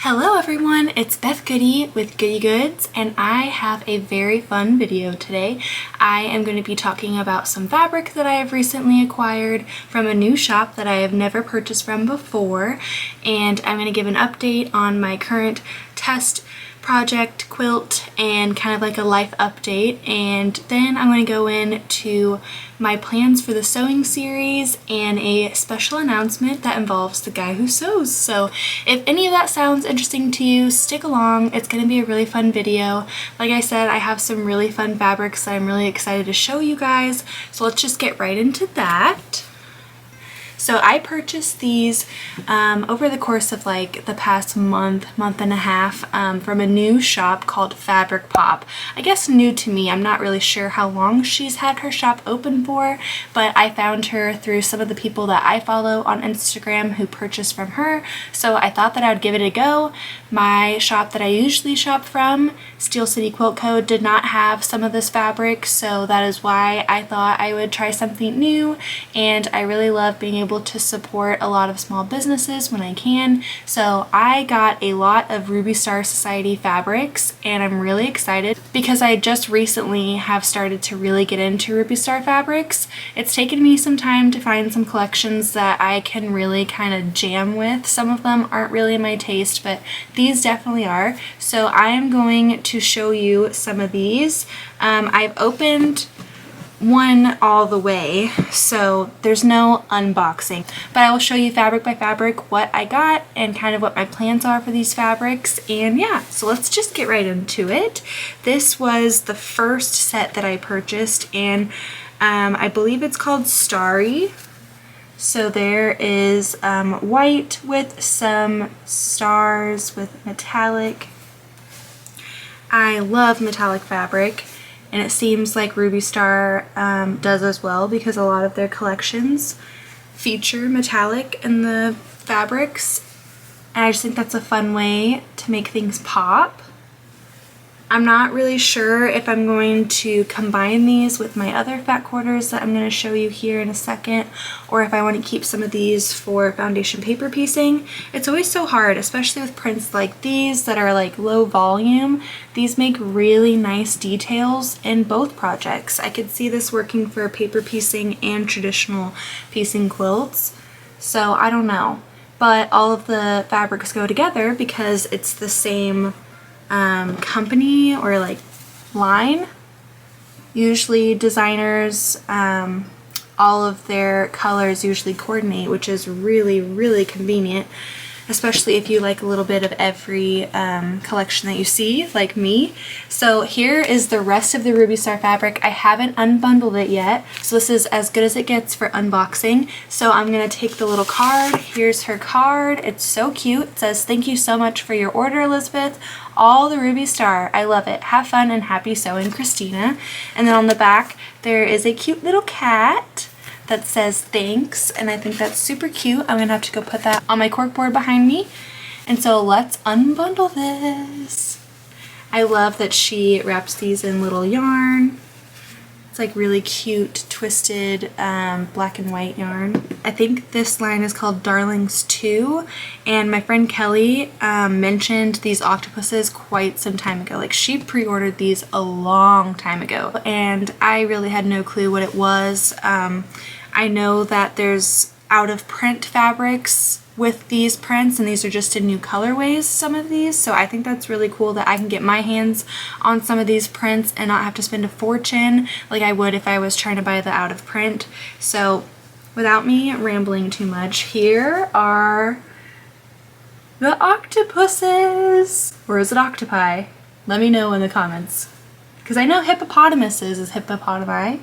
Hello everyone, it's Beth Goody with Goody Goods, and I have a very fun video today. I am going to be talking about some fabric that I have recently acquired from a new shop that I have never purchased from before, and I'm going to give an update on my current test project quilt and kind of like a life update, and then I'm going to go into my plans for the sewing series and a special announcement that involves the guy who sews. So if any of that sounds interesting to you, stick along. It's going to be a really fun video. Like I said, I have some really fun fabrics that I'm really excited to show you guys, so let's just get right into that. So I purchased these over the course of like the past month and a half from a new shop called Fabric Pop. I guess new to me. I'm not really sure how long she's had her shop open for, but I found her through some of the people that I follow on Instagram who purchased from her. So I thought that I would give it a go. My shop that I usually shop from, Steel City Quilt Co., did not have some of this fabric, so that is why I thought I would try something new, and I really love being able to support a lot of small businesses when I can. So I got a lot of Ruby Star Society fabrics, and I'm really excited because I just recently have started to really get into Ruby Star fabrics. It's taken me some time to find some collections that I can really kind of jam with. Some of them aren't really my taste, but these definitely are. So I am going to show you some of these. I've opened one all the way, so there's no unboxing, but I will show you fabric by fabric what I got and kind of what my plans are for these fabrics. And yeah, so let's just get right into it. This was the first set that I purchased, and I believe it's called Starry. So there is white with some stars with metallic. I love metallic fabric, and it seems like Ruby Star does as well, because a lot of their collections feature metallic in the fabrics, and I just think that's a fun way to make things pop. I'm not really sure if I'm going to combine these with my other fat quarters that I'm going to show you here in a second, or if I want to keep some of these for foundation paper piecing. It's always so hard, especially with prints like these that are like low volume. These make really nice details in both projects. I could see this working for paper piecing and traditional piecing quilts. So I don't know, but all of the fabrics go together because it's the same company or like line. Usually designers, all of their colors usually coordinate, which is really convenient, especially if you like a little bit of every collection that you see, like me. So here is the rest of the Ruby Star fabric. I haven't unbundled it yet, so this is as good as it gets for unboxing. So I'm gonna take the little card. Here's her card. It's so cute. It says, "Thank you so much for your order, Elizabeth. All the Ruby Star. I love it. Have fun and happy sewing, Christina." And then on the back there is a cute little cat that says thanks, and I think that's super cute. I'm gonna have to go put that on my corkboard behind me. And so let's unbundle this. I love that she wraps these in little yarn. It's like really cute twisted black and white yarn. I think this line is called Darlings 2, and my friend Kelly mentioned these octopuses quite some time ago. Like, she pre-ordered these a long time ago, and I really had no clue what it was. I know that there's out of print fabrics with these prints, and these are just in new colorways, some of these, so I think that's really cool that I can get my hands on some of these prints and not have to spend a fortune like I would if I was trying to buy the out of print. So without me rambling too much, here are the octopuses, or is it octopi? Let me know in the comments, because I know hippopotamuses is hippopotami,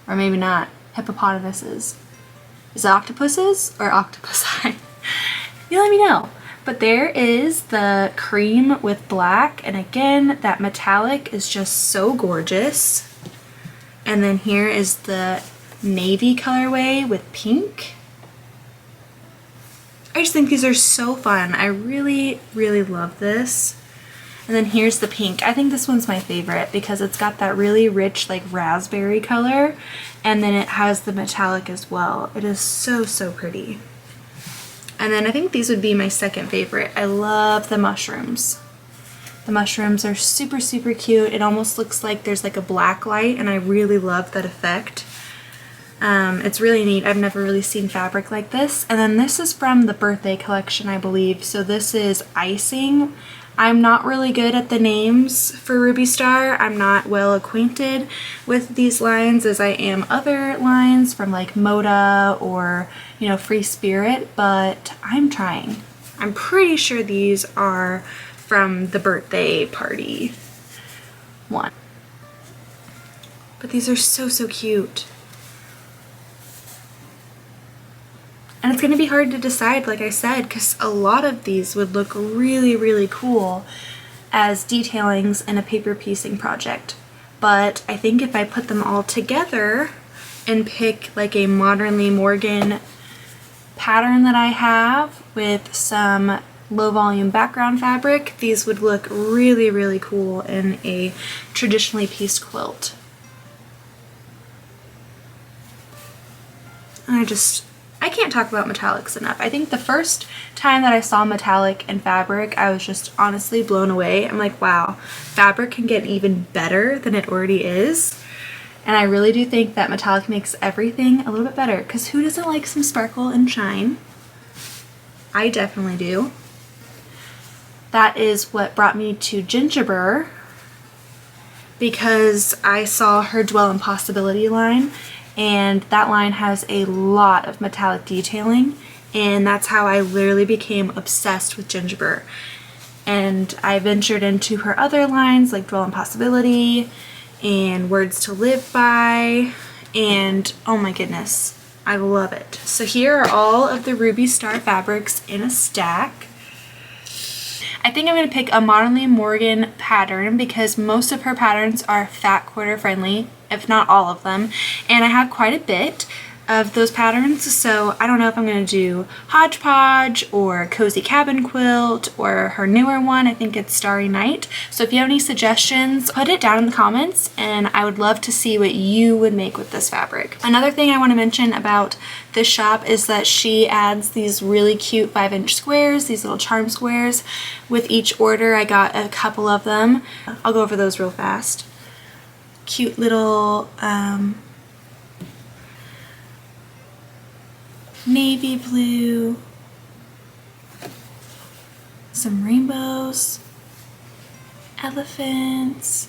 or maybe not. Hippopotamuses. Is it octopuses or octopusi? You let me know. But there is the cream with black, and again, that metallic is just so gorgeous. And then here is the navy colorway with pink. I just think these are so fun. I really love this. And then here's the pink. I think this one's my favorite because it's got that really rich like raspberry color, and then it has the metallic as well. It is so pretty. And then I think these would be my second favorite. I love the mushrooms. The mushrooms are super, super cute. It almost looks like there's like a black light, and I really love that effect. It's really neat. I've never really seen fabric like this. And then this is from the birthday collection, I believe. So this is icing. I'm not really good at the names for Ruby Star. I'm not well acquainted with these lines as I am other lines from like Moda or, you know, Free Spirit, but I'm trying. I'm pretty sure these are from the birthday party one. But these are so, so cute. And it's going to be hard to decide, like I said, because a lot of these would look really, really cool as detailings in a paper piecing project. But I think if I put them all together and pick like a Modernly Morgan pattern that I have with some low volume background fabric, these would look really, really cool in a traditionally pieced quilt. I can't talk about metallics enough. I think the first time that I saw metallic in fabric, I was just honestly blown away. I'm like, wow, fabric can get even better than it already is. And I really do think that metallic makes everything a little bit better, because who doesn't like some sparkle and shine? I definitely do. That is what brought me to Gingerbur, because I saw her Dwell in Possibility line, and that line has a lot of metallic detailing, and that's how I literally became obsessed with Gingerbur. And I ventured into her other lines like Dwell in Possibility and Words to Live By, and oh my goodness, I love it. So here are all of the Ruby Star fabrics in a stack. I think I'm going to pick a Modernly Morgan pattern because most of her patterns are fat quarter friendly, if not all of them, and I have quite a bit of those patterns, so I don't know if I'm going to do Hodgepodge or Cozy Cabin Quilt or her newer one. I think it's Starry Night. So if you have any suggestions, put it down in the comments, and I would love to see what you would make with this fabric. Another thing I want to mention about this shop is that she adds these really cute 5-inch squares, these little charm squares. With each order, I got a couple of them. I'll go over those real fast. Cute little navy blue, some rainbows, elephants,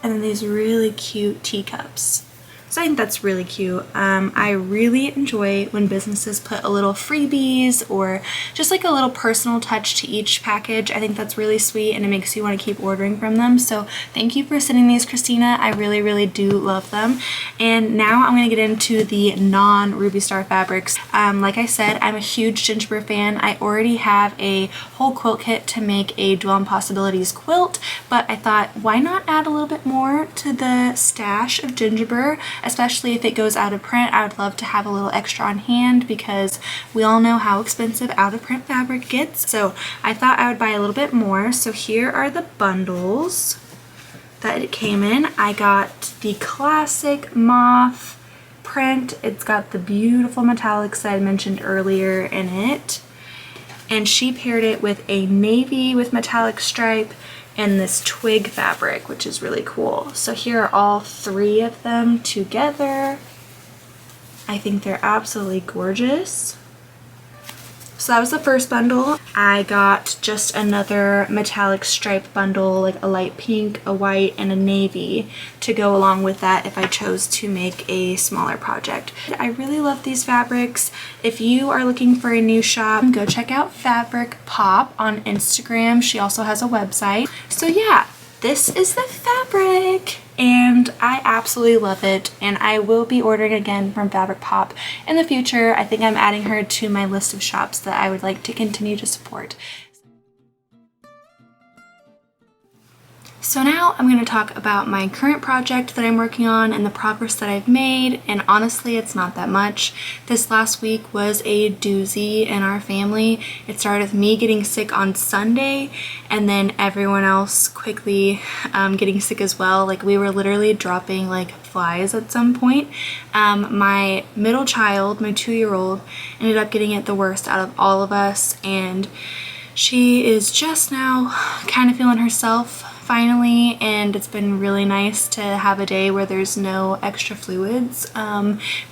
and then these really cute teacups. So I think that's really cute. I really enjoy when businesses put a little freebies or just like a little personal touch to each package. I think that's really sweet, and it makes you want to keep ordering from them. So thank you for sending these, Christina. I really, really do love them. And now I'm going to get into the non-Ruby Star fabrics. Like I said, I'm a huge Gingerbur fan. I already have a whole quilt kit to make a Dwell in Possibilities quilt, but I thought, why not add a little bit more to the stash of Gingerbur? Especially if it goes out of print, I would love to have a little extra on hand because we all know how expensive out of print fabric gets. So I thought I would buy a little bit more. So here are the bundles that it came in. I got the classic moth print. It's got the beautiful metallics that I mentioned earlier in it. And she paired it with a navy with metallic stripe and this twig fabric, which is really cool. So here are all three of them together. I think they're absolutely gorgeous. So that was the first bundle. I got just another metallic stripe bundle, like a light pink, a white, and a navy to go along with that if I chose to make a smaller project. I really love these fabrics. If you are looking for a new shop, go check out Fabric Pop on Instagram. She also has a website. So yeah, this is the fabric, and I absolutely love it, and I will be ordering again from Fabric Pop in the future. I think I'm adding her to my list of shops that I would like to continue to support. So now I'm going to talk about my current project that I'm working on and the progress that I've made, and honestly it's not that much. This last week was a doozy in our family. It started with me getting sick on Sunday and then everyone else quickly getting sick as well. Like we were literally dropping like flies at some point. My middle child, my 2-year-old, ended up getting it the worst out of all of us, and she is just now kind of feeling herself finally, and it's been really nice to have a day where there's no extra fluids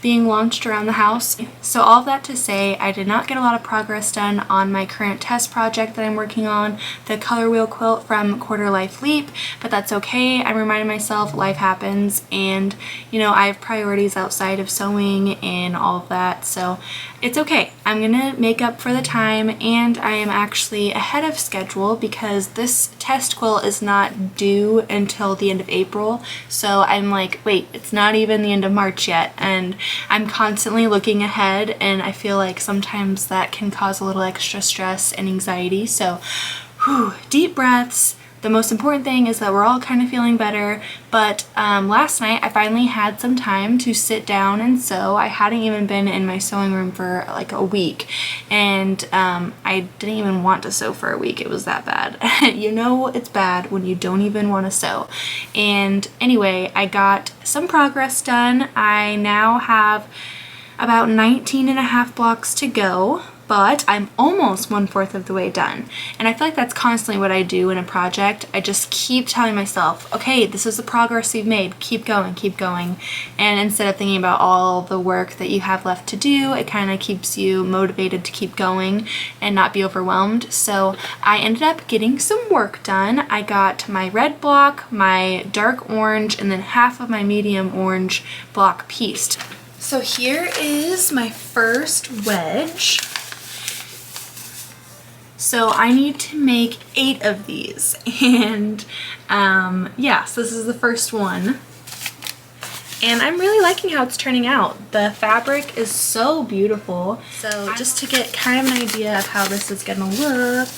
being launched around the house. So all of that to say, I did not get a lot of progress done on my current test project that I'm working on, the color wheel quilt from Quarter Life Leap, but that's okay. I'm reminding myself life happens, and you know, I have priorities outside of sewing and all of that, so it's okay. I'm gonna make up for the time, and I am actually ahead of schedule because this test quilt is not due until the end of April. So I'm like, wait, it's not even the end of March yet, and I'm constantly looking ahead, and I feel like sometimes that can cause a little extra stress and anxiety. So deep breaths. The most important thing is that we're all kind of feeling better, but last night I finally had some time to sit down and sew. I hadn't even been in my sewing room for like a week, and I didn't even want to sew for a week. It was that bad. You know it's bad when you don't even want to sew. And anyway, I got some progress done. I now have about 19.5 blocks to go, but I'm almost 1/4 of the way done. And I feel like that's constantly what I do in a project. I just keep telling myself, okay, this is the progress you've made, keep going, keep going. And instead of thinking about all the work that you have left to do, it kind of keeps you motivated to keep going and not be overwhelmed. So I ended up getting some work done. I got my red block, my dark orange, and then half of my medium orange block pieced. So here is my first wedge. So I need to make 8 of these, and yeah, so this is the first one. And I'm really liking how it's turning out. The fabric is so beautiful. So just to get kind of an idea of how this is gonna look,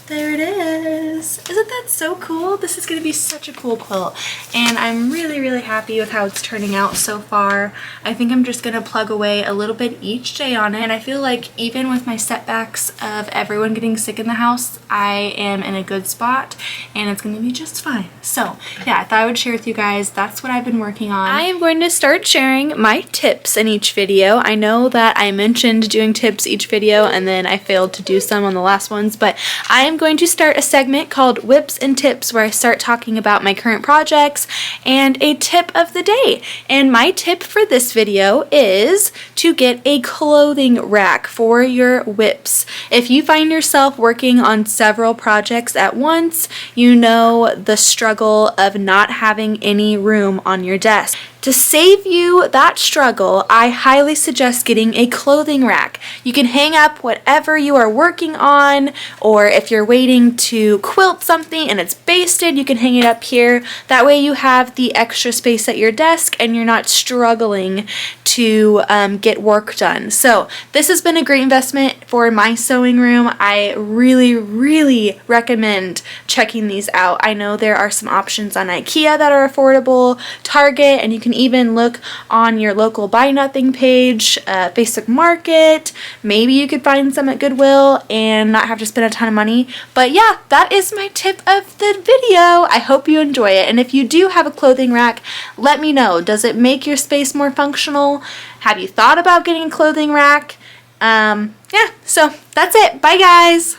there it is. Isn't that so cool? This is gonna be such a cool quilt, and I'm really, really happy with how it's turning out so far. I think I'm just gonna plug away a little bit each day on it, and I feel like even with my setbacks of everyone getting sick in the house, I am in a good spot, and it's gonna be just fine. So yeah, I thought I would share with you guys. That's what I've been working on. I am going to start sharing my tips in each video. I know that I mentioned doing tips each video, and then I failed to do some on the last ones, but I am going to start a segment called Whips and Tips, where I start talking about my current projects and a tip of the day. And my tip for this video is to get a clothing rack for your whips. If you find yourself working on several projects at once, you know the struggle of not having any room on your desk. To save you that struggle, I highly suggest getting a clothing rack. You can hang up whatever you are working on, or if you're waiting to quilt something and it's basted, you can hang it up here. That way you have the extra space at your desk and you're not struggling to get work done. So this has been a great investment for my sewing room. I really, really recommend checking these out. I know there are some options on IKEA that are affordable, Target, and you can even look on your local Buy Nothing page, Facebook Market. Maybe you could find some at Goodwill and not have to spend a ton of money. But yeah, that is my tip of the video. I hope you enjoy it. And if you do have a clothing rack, let me know. Does it make your space more functional? Have you thought about getting a clothing rack? Yeah, so that's it. Bye, guys.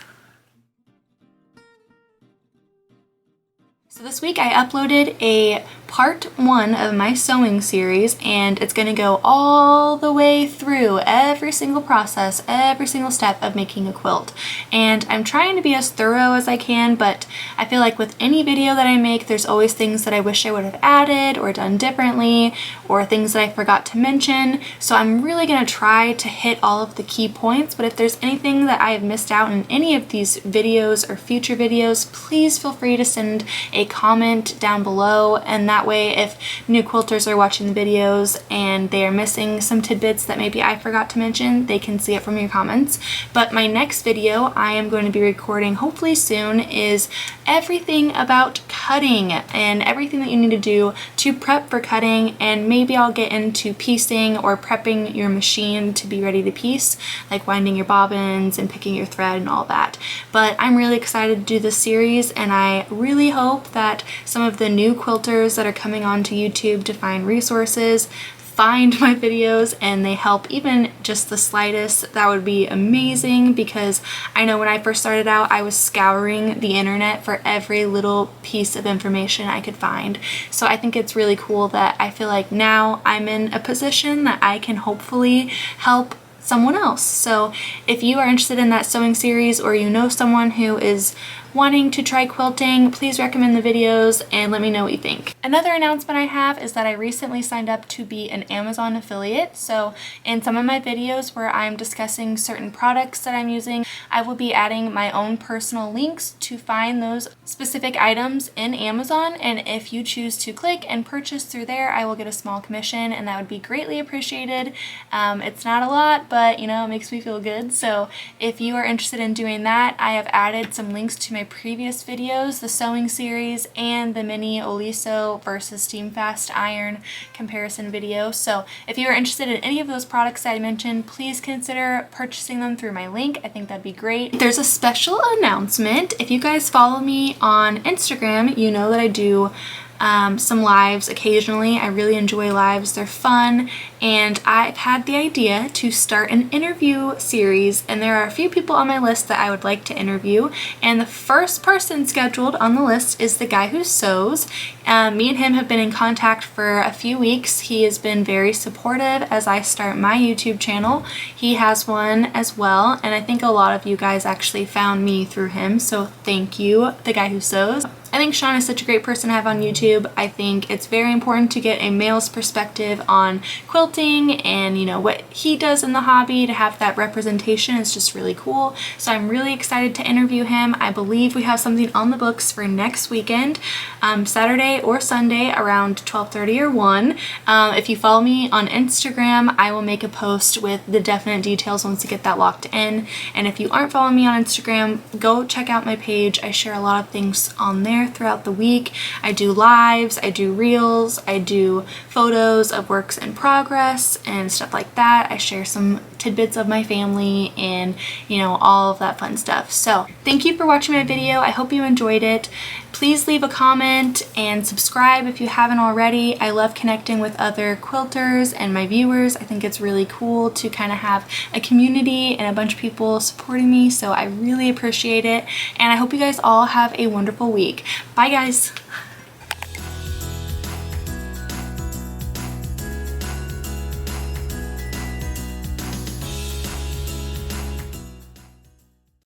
So this week I uploaded a part 1 of my sewing series, and it's going to go all the way through every single process, every single step of making a quilt. And I'm trying to be as thorough as I can, but I feel like with any video that I make, there's always things that I wish I would have added or done differently, or things that I forgot to mention. So I'm really going to try to hit all of the key points, but if there's anything that I have missed out in any of these videos or future videos, please feel free to send a comment down below, and that way if new quilters are watching the videos and they are missing some tidbits that maybe I forgot to mention, they can see it from your comments. But my next video I am going to be recording hopefully soon is everything about cutting and everything that you need to do to prep for cutting, and maybe I'll get into piecing or prepping your machine to be ready to piece, like winding your bobbins and picking your thread and all that. But I'm really excited to do this series, and I really hope that some of the new quilters that that are coming onto YouTube to find resources, find my videos, and they help even just the slightest, that would be amazing, because I know when I first started out I was scouring the internet for every little piece of information I could find. So I think it's really cool that I feel like now I'm in a position that I can hopefully help someone else. So if you are interested in that sewing series, or you know someone who is wanting to try quilting, please recommend the videos and let me know what you think. Another announcement I have is that I recently signed up to be an Amazon affiliate. So in some of my videos where I'm discussing certain products that I'm using, I will be adding my own personal links to find those specific items in Amazon, and if you choose to click and purchase through there, I will get a small commission, and that would be greatly appreciated. It's not a lot, but you know, it makes me feel good. So if you are interested in doing that, I have added some links to my previous videos, the sewing series and the mini Oliso versus Steam Fast Iron comparison video. So if you are interested in any of those products that I mentioned, please consider purchasing them through my link. I think that'd be great. There's a special announcement. If you guys follow me on Instagram, you know that I do some lives occasionally. I really enjoy lives. They're fun, and I've had the idea to start an interview series, and there are a few people on my list that I would like to interview, and the first person scheduled on the list is the guy who sews. Me and him have been in contact for a few weeks. He has been very supportive as I start my YouTube channel. He has one as well, and I think a lot of you guys actually found me through him, so thank you, the guy who sews. I think Sean is such a great person to have on YouTube. I think it's very important to get a male's perspective on quilting and, you know, what he does in the hobby. To have that representation is just really cool. So I'm really excited to interview him. I believe we have something on the books for next weekend, Saturday or Sunday around 12:30 or 1. If you follow me on Instagram, I will make a post with the definite details once you get that locked in. And if you aren't following me on Instagram, go check out my page. I share a lot of things on there throughout the week. I do lives, I do reels, I do photos of works in progress and stuff like that. I share some tidbits of my family and, you know, all of that fun stuff. So thank you for watching my video. I hope you enjoyed it. Please leave a comment and subscribe if you haven't already. I love connecting with other quilters and my viewers. I think it's really cool to kind of have a community and a bunch of people supporting me, so I really appreciate it, and I hope you guys all have a wonderful week. Bye guys!